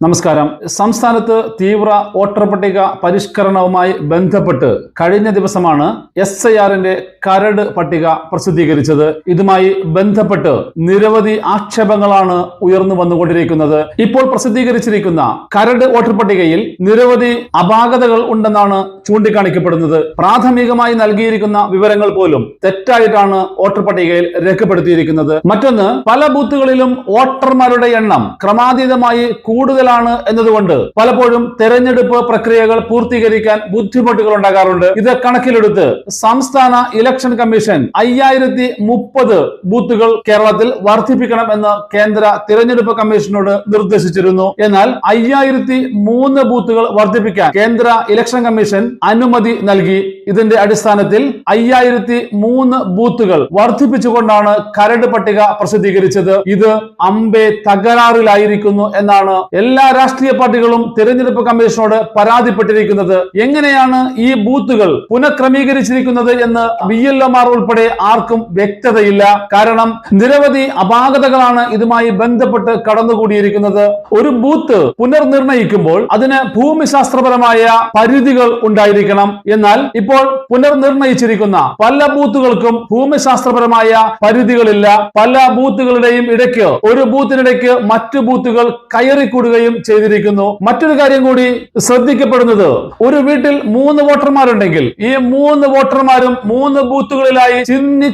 നമസ്കാരം. സംസ്ഥാനത്ത് തീവ്ര വോട്ടർ പട്ടിക പരിഷ്കരണവുമായി ബന്ധപ്പെട്ട് കഴിഞ്ഞ ദിവസമാണ് SIRന്റെ കരട് പട്ടിക പ്രസിദ്ധീകരിച്ചത്. ഇതുമായി ബന്ധപ്പെട്ട് നിരവധി ആക്ഷേപങ്ങളാണ് ഉയർന്നു വന്നുകൊണ്ടിരിക്കുന്നത്. ഇപ്പോൾ പ്രസിദ്ധീകരിച്ചിരിക്കുന്ന കരട് വോട്ടർ പട്ടികയിൽ നിരവധി അപാകതകൾ ഉണ്ടെന്നാണ് ചൂണ്ടിക്കാണിക്കപ്പെടുന്നത്. പ്രാഥമികമായി നൽകിയിരിക്കുന്ന വിവരങ്ങൾ പോലും തെറ്റായിട്ടാണ് വോട്ടർ പട്ടികയിൽ രേഖപ്പെടുത്തിയിരിക്കുന്നത്. മറ്റൊന്ന്, പല ബൂത്തുകളിലും വോട്ടർമാരുടെ എണ്ണം ക്രമാതീതമായി കൂടുതലാണ് എന്നതുകൊണ്ട് പലപ്പോഴും തെരഞ്ഞെടുപ്പ് പ്രക്രിയകൾ പൂർത്തീകരിക്കാൻ ബുദ്ധിമുട്ടുകൾ ഉണ്ടാകാറുണ്ട്. ഇത് കണക്കിലെടുത്ത് സംസ്ഥാന ഇലക്ഷൻ കമ്മീഷൻ 5030 ബൂത്തുകൾ കേരളത്തിൽ വർദ്ധിപ്പിക്കണം എന്ന് കേന്ദ്ര തിരഞ്ഞെടുപ്പ് കമ്മീഷനോട് നിർദ്ദേശിച്ചിരുന്നു. എന്നാൽ 5003 ബൂത്തുകൾ വർദ്ധിപ്പിക്കാൻ കേന്ദ്ര ഇലക്ഷൻ കമ്മീഷൻ അനുമതി നൽകി. ഇതിന്റെ അടിസ്ഥാനത്തിൽ 5003 ബൂത്തുകൾ വർദ്ധിപ്പിച്ചുകൊണ്ടാണ് കരട് പട്ടിക പ്രസിദ്ധീകരിച്ചത്. ഇത് അമ്പേ തകരാറിലായിരിക്കുന്നു എന്നാണ് എല്ലാ രാഷ്ട്രീയ പാർട്ടികളും തിരഞ്ഞെടുപ്പ് കമ്മീഷനോട് പരാതിപ്പെട്ടിരിക്കുന്നത്. എങ്ങനെയാണ് ഈ ബൂത്തുകൾ പുനഃക്രമീകരിച്ചിരിക്കുന്നത് എന്ന് BLOമാർ ഉൾപ്പെടെ ആർക്കും വ്യക്തതയില്ല. കാരണം നിരവധി അപാകതകളാണ് ഇതുമായി ബന്ധപ്പെട്ട് കടന്നുകൂടിയിരിക്കുന്നത്. ഒരു ബൂത്ത് പുനർനിർണയിക്കുമ്പോൾ അതിന് ഭൂമിശാസ്ത്രപരമായ പരിധികൾ ഉണ്ടായിരിക്കണം. എന്നാൽ ഇപ്പോൾ പുനർനിർണയിച്ചിരിക്കുന്ന പല ബൂത്തുകൾക്കും ഭൂമിശാസ്ത്രപരമായ പരിധികളില്ല. പല ബൂത്തുകളുടെയും ഇടയ്ക്ക് ഒരു ബൂത്തിനിടയ്ക്ക് മറ്റു ബൂത്തുകൾ കയറിക്കൂടുകയും ചെയ്തിരിക്കുന്നു. മറ്റൊരു കാര്യം കൂടി ശ്രദ്ധിക്കപ്പെടുന്നത്, ഒരു വീട്ടിൽ 3 വോട്ടർമാരുണ്ടെങ്കിൽ ഈ 3 വോട്ടർമാരും 3 ബൂത്തുകളിലായി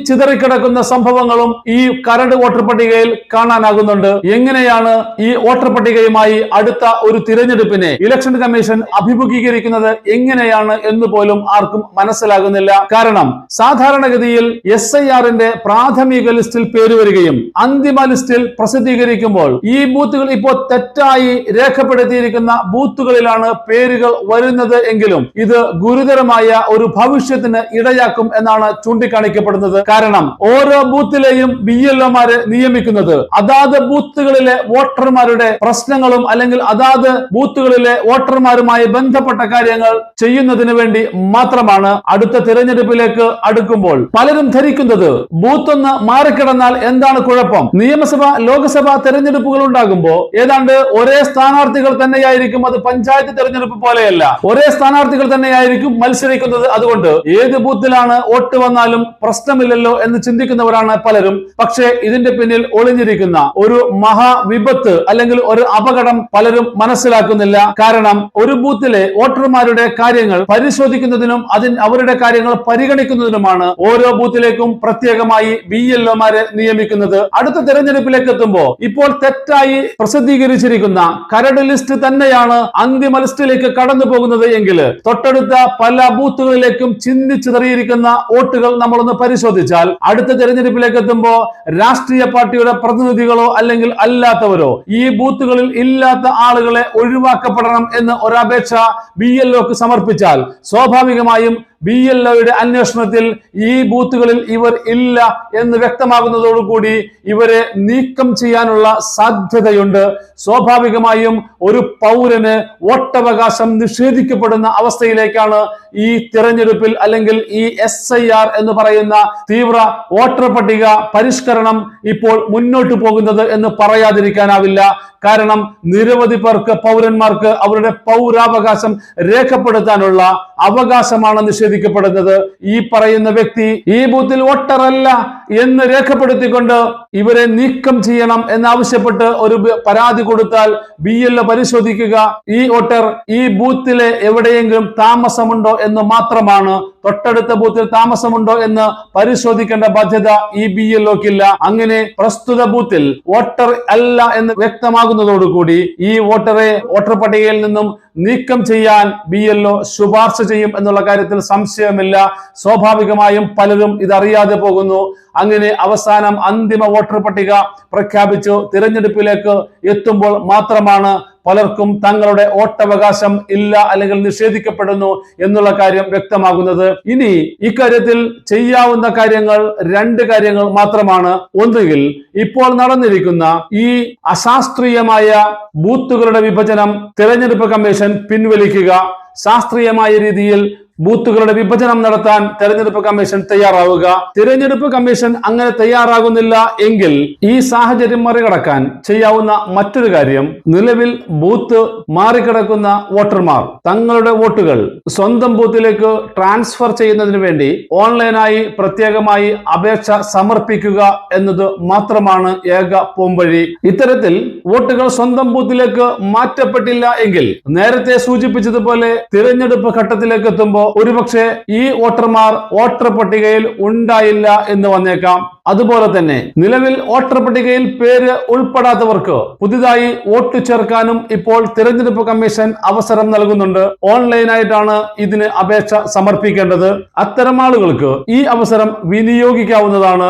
ചിതറിക്കിടക്കുന്ന സംഭവങ്ങളും ഈ കരട് വോട്ടർ പട്ടികയിൽ കാണാനാകുന്നുണ്ട്. എങ്ങനെയാണ് ഈ വോട്ടർ പട്ടികയുമായി അടുത്ത ഒരു തിരഞ്ഞെടുപ്പിനെ ഇലക്ഷൻ കമ്മീഷൻ അഭിമുഖീകരിക്കുന്നത് എങ്ങനെയാണ് എന്ന് പോലും ആർക്കും മനസ്സിലാകുന്നില്ല. കാരണം സാധാരണഗതിയിൽ SIRന്റെ പ്രാഥമിക ലിസ്റ്റിൽ പേര് വരികയും അന്തിമ ലിസ്റ്റിൽ പ്രസിദ്ധീകരിക്കുമ്പോൾ ഈ ബൂത്തുകൾ ഇപ്പോൾ തെറ്റായി രേഖപ്പെടുത്തിയിരിക്കുന്ന ബൂത്തുകളിലാണ് പേരുകൾ വരുന്നത് എങ്കിലും ഇത് ഗുരുതരമായ ഒരു ഭവിഷ്യത്തിന് ഇടയാക്കും എന്നാണ് ചൂണ്ടിക്കാണിക്കപ്പെടുന്നത്. കാരണം ഓരോ ബൂത്തിലെയും BLOമാരെ നിയമിക്കുന്നത് അതാത് ബൂത്തുകളിലെ വോട്ടർമാരുടെ പ്രശ്നങ്ങളും അല്ലെങ്കിൽ അതാത് ബൂത്തുകളിലെ വോട്ടർമാരുമായി ബന്ധപ്പെട്ട കാര്യങ്ങൾ ചെയ്യുന്നതിന് വേണ്ടി മാത്രമാണ്. അടുത്ത തിരഞ്ഞെടുപ്പിലേക്ക് അടുക്കുമ്പോൾ പലരും ധരിക്കുന്നത് ബൂത്ത് ഒന്ന് മാറിക്കിടന്നാൽ എന്താണ് കുഴപ്പം, നിയമസഭ ലോക്സഭ തെരഞ്ഞെടുപ്പുകൾ ഉണ്ടാകുമ്പോൾ ഏതാണ്ട് ഒരേ സ്ഥാനാർത്ഥികൾ തന്നെയായിരിക്കും. അത് പഞ്ചായത്ത് തെരഞ്ഞെടുപ്പ് പോലെയല്ല, ഒരേ സ്ഥാനാർത്ഥികൾ തന്നെയായിരിക്കും മത്സരിക്കുന്നത്. അതുകൊണ്ട് ഏത് ബൂത്തിലാണ് വോട്ട് വന്നാലും പ്രശ്നമില്ലല്ലോ എന്ന് ചിന്തിക്കുന്നവരാണ് പലരും. പക്ഷേ ഇതിന്റെ പിന്നിൽ ഒളിഞ്ഞിരിക്കുന്ന ഒരു മഹാവിപത്ത് അല്ലെങ്കിൽ ഒരു അപകടം പലരും മനസ്സിലാക്കുന്നില്ല. കാരണം ഒരു ബൂത്തിലെ വോട്ടർമാരുടെ കാര്യങ്ങൾ പരിശോധിക്കുന്നതിനും അവരുടെ കാര്യങ്ങൾ പരിഗണിക്കുന്നതിനുമാണ് ഓരോ ബൂത്തിലേക്കും പ്രത്യേകമായി BLOമാരെ നിയമിക്കുന്നത്. അടുത്ത തെരഞ്ഞെടുപ്പിലേക്ക് എത്തുമ്പോൾ ഇപ്പോൾ തെറ്റായി പ്രസിദ്ധീകരിച്ചിരിക്കുന്ന കരട് ലിസ്റ്റ് തന്നെയാണ് അന്തിമ ലിസ്റ്റിലേക്ക് കടന്നു പോകുന്നത് എങ്കിൽ തൊട്ടടുത്ത പല ബൂത്തുകളിലേക്കും ചിന്നിച്ചിതറിയിരിക്കുന്ന വോട്ടുകൾ നമ്മളൊന്ന് പരിശോധിച്ചാൽ അടുത്ത തെരഞ്ഞെടുപ്പിലേക്ക് എത്തുമ്പോൾ രാഷ്ട്രീയ പാർട്ടിയുടെ പ്രതിനിധികളോ അല്ലെങ്കിൽ അല്ലാത്തവരോ ഈ ബൂത്തുകളിൽ ഇല്ലാത്ത ആളുകളെ ഒഴിവാക്കപ്പെടണം എന്ന് ഒരപേക്ഷ BLOക്ക് സമർപ്പിച്ചാൽ സ്വാഭാവികമായും BLOയുടെ അന്വേഷണത്തിൽ ഈ ബൂത്തുകളിൽ ഇവർ ഇല്ല എന്ന് വ്യക്തമാകുന്നതോടുകൂടി ഇവരെ നീക്കം ചെയ്യാനുള്ള സാധ്യതയുണ്ട്. സ്വാഭാവികമായും ഒരു പൗരന് വോട്ടവകാശം നിഷേധിക്കപ്പെടുന്ന അവസ്ഥയിലേക്കാണ് ഈ തിരഞ്ഞെടുപ്പിൽ അല്ലെങ്കിൽ ഈ SIR എന്ന് പറയുന്ന തീവ്ര വോട്ടർ പട്ടിക പരിഷ്കരണം ഇപ്പോൾ മുന്നോട്ട് പോകുന്നത് എന്ന് പറയാതിരിക്കാനാവില്ല. കാരണം നിരവധി പേർക്ക്, പൗരന്മാർക്ക് അവരുടെ പൗരാവകാശം രേഖപ്പെടുത്താനുള്ള അവകാശമാണ് നിഷേധിക്കപ്പെടുന്നത്. ഈ പറയുന്ന വ്യക്തി ഈ ബൂത്തിൽ വോട്ടർ അല്ല എന്ന് രേഖപ്പെടുത്തിക്കൊണ്ട് ഇവരെ നീക്കം ചെയ്യണം എന്നാവശ്യപ്പെട്ട് ഒരു പരാതി കൊടുത്താൽ BLO പരിശോധിക്കുക ഈ വോട്ടർ ഈ ബൂത്തിലെ എവിടെയെങ്കിലും താമസമുണ്ടോ എന്ന് മാത്രമാണ്. തൊട്ടടുത്ത ബൂത്തിൽ താമസമുണ്ടോ എന്ന് പരിശോധിക്കേണ്ട ബാധ്യത ഈ BLOക്കില്ല. അങ്ങനെ പ്രസ്തുത ബൂത്തിൽ വോട്ടർ അല്ല എന്ന് വ്യക്തമാകുന്നതോടുകൂടി ഈ വോട്ടറെ വോട്ടർ പട്ടികയിൽ നിന്നും നീക്കം ചെയ്യാൻ BLO ശുപാർശ ചെയ്യും എന്നുള്ള കാര്യത്തിൽ സംശയമില്ല. സ്വാഭാവികമായും പലരും ഇതറിയാതെ പോകുന്നു. അങ്ങനെ അവസാനം അന്തിമ വോട്ടർ പട്ടിക പ്രഖ്യാപിച്ചു തിരഞ്ഞെടുപ്പിലേക്ക് എത്തുമ്പോൾ മാത്രമാണ് പലർക്കും തങ്ങളുടെ വോട്ടവകാശം ഇല്ല അല്ലെങ്കിൽ നിഷേധിക്കപ്പെടുന്നു എന്നുള്ള കാര്യം വ്യക്തമാകുന്നത്. ഇനി ഇക്കാര്യത്തിൽ ചെയ്യാവുന്ന കാര്യങ്ങൾ 2 കാര്യങ്ങൾ മാത്രമാണ്. ഒന്നുകിൽ ഇപ്പോൾ നടന്നിരിക്കുന്ന ഈ അശാസ്ത്രീയമായ ബൂത്തുകളുടെ വിഭജനം തിരഞ്ഞെടുപ്പ് കമ്മീഷൻ പിൻവലിക്കുക, ശാസ്ത്രീയമായ രീതിയിൽ ബൂത്തുകളുടെ വിഭജനം നടത്താൻ തെരഞ്ഞെടുപ്പ് കമ്മീഷൻ തയ്യാറാവുക. തിരഞ്ഞെടുപ്പ് കമ്മീഷൻ അങ്ങനെ തയ്യാറാകുന്നില്ല എങ്കിൽ ഈ സാഹചര്യം മറികടക്കാൻ ചെയ്യാവുന്ന മറ്റൊരു കാര്യം, നിലവിൽ ബൂത്ത് മാറിക്കിടക്കുന്ന വോട്ടർമാർ തങ്ങളുടെ വോട്ടുകൾ സ്വന്തം ബൂത്തിലേക്ക് ട്രാൻസ്ഫർ ചെയ്യുന്നതിന് വേണ്ടി ഓൺലൈനായി പ്രത്യേകമായി അപേക്ഷ സമർപ്പിക്കുക എന്നത് മാത്രമാണ് ഏക പോംവഴി. ഇത്തരത്തിൽ വോട്ടുകൾ സ്വന്തം ബൂത്തിലേക്ക് മാറ്റപ്പെട്ടില്ല എങ്കിൽ നേരത്തെ സൂചിപ്പിച്ചതുപോലെ തിരഞ്ഞെടുപ്പ് ഘട്ടത്തിലേക്ക് എത്തുമ്പോൾ ഒരുപക്ഷെ ഈ വോട്ടർമാർ വോട്ടർ പട്ടികയിൽ ഉണ്ടായില്ല എന്ന് വന്നേക്കാം. അതുപോലെ തന്നെ നിലവിൽ വോട്ടർ പട്ടികയിൽ പേര് ഉൾപ്പെടാത്തവർക്ക് പുതിയതായി വോട്ട് ചേർക്കാനും ഇപ്പോൾ തിരഞ്ഞെടുപ്പ് കമ്മീഷൻ അവസരം നൽകുന്നുണ്ട്. ഓൺലൈനായിട്ടാണ് ഇതിന് അപേക്ഷ സമർപ്പിക്കേണ്ടത്. അത്തരം ആളുകൾക്ക് ഈ അവസരം വിനിയോഗിക്കാവുന്നതാണ്.